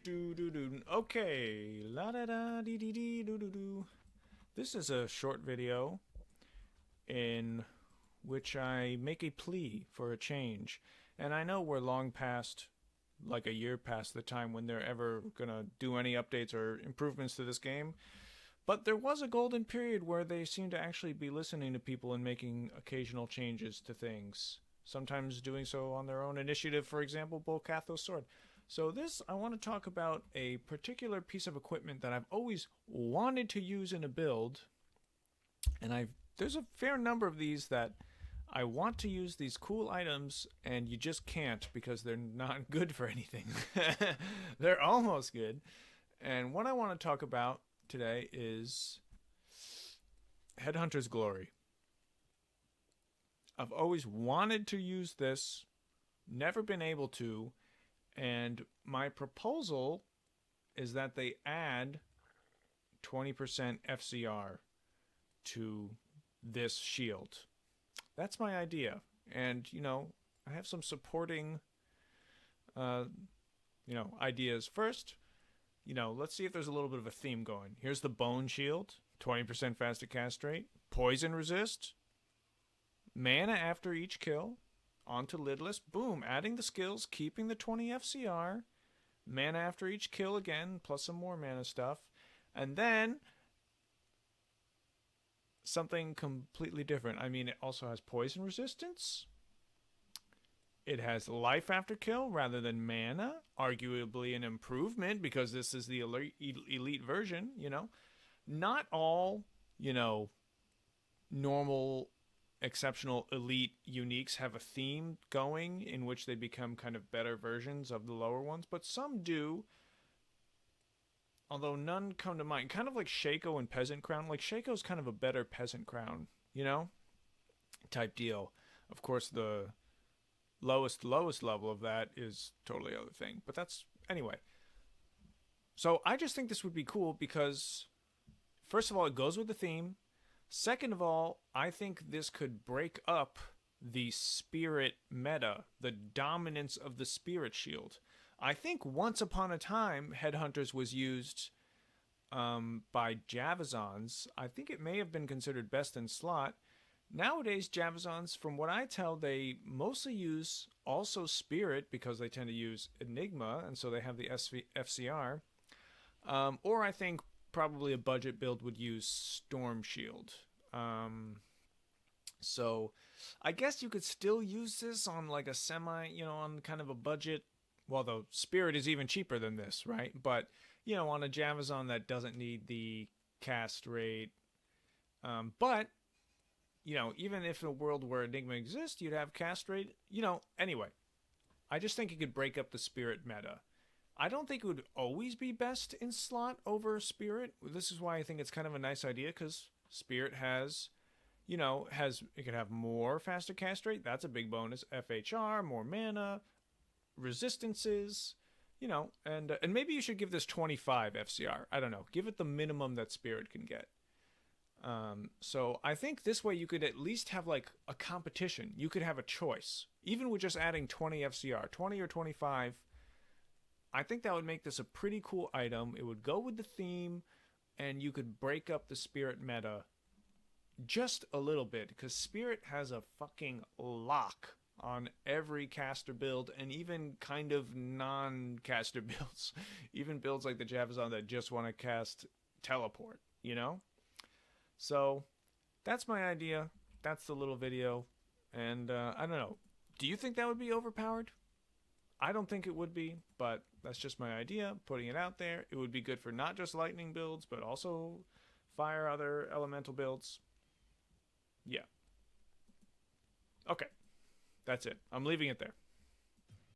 Okay, la da da dee dee dee doo doo doo. This is a short video in which I make a plea for a change. And I know we're long past, like a year past the time when they're ever gonna do any updates or improvements to this game. But there was a golden period where they seemed to actually be listening to people and making occasional changes to things. Sometimes doing so on their own initiative, for example, Bolcathos Sword. So this, I want to talk about a particular piece of equipment that I've always wanted to use in a build, and there's a fair number of these that I want to use these cool items, and you just can't because they're not good for anything. They're almost good. And what I want to talk about today is Headhunter's Glory. I've always wanted to use this, never been able to, and my proposal is that they add 20% FCR to this shield. That's my idea. And, I have some supporting, ideas. First, let's see if there's a little bit of a theme going. Here's the Bone Shield, 20% faster cast rate, Poison Resist, mana after each kill, onto Lidless, boom, adding the skills, keeping the 20 FCR, mana after each kill again, plus some more mana stuff, and then something completely different. I mean, it also has poison resistance. It has life after kill rather than mana, arguably an improvement because this is the elite version, Not all, normal exceptional elite uniques have a theme going in which they become kind of better versions of the lower ones, but some do, although none come to mind. Kind of like Shaco and Peasant Crown. Like Shaco's kind of a better Peasant Crown, type deal. Of course, the lowest level of that is totally other thing, but that's anyway. So I just think this would be cool because first of all, it goes with the theme. Second of all, I think this could break up the spirit meta, the dominance of the spirit shield. I think once upon a time, Headhunters was used by Javazons. I think it may have been considered best in slot. Nowadays, Javazons, from what I tell, they mostly use also Spirit because they tend to use Enigma, and so they have the FCR. Or I think probably a budget build would use Storm Shield. So I guess you could still use this on like a semi, on kind of a budget. Well, the Spirit is even cheaper than this, right? But, on a Javazon that doesn't need the cast rate. But, even if in a world where Enigma exists, you'd have cast rate. Anyway, I just think it could break up the Spirit meta. I don't think it would always be best in slot over Spirit. This is why I think it's kind of a nice idea, because Spirit has, it can have more faster cast rate. That's a big bonus. FHR, more mana, resistances, and maybe you should give this 25 FCR. I don't know. Give it the minimum that Spirit can get. So I think this way you could at least have like a competition. You could have a choice. Even with just adding 20 FCR, 20 or 25, I think that would make this a pretty cool item. It would go with the theme, and you could break up the Spirit meta just a little bit, because Spirit has a fucking lock on every caster build, and even kind of non-caster builds. Even builds like the Javazon that just want to cast Teleport, So, that's my idea. That's the little video. And, I don't know. Do you think that would be overpowered? I don't think it would be, but that's just my idea, putting it out there. It would be good for not just lightning builds, but also fire, other elemental builds. Yeah. Okay. That's it. I'm leaving it there.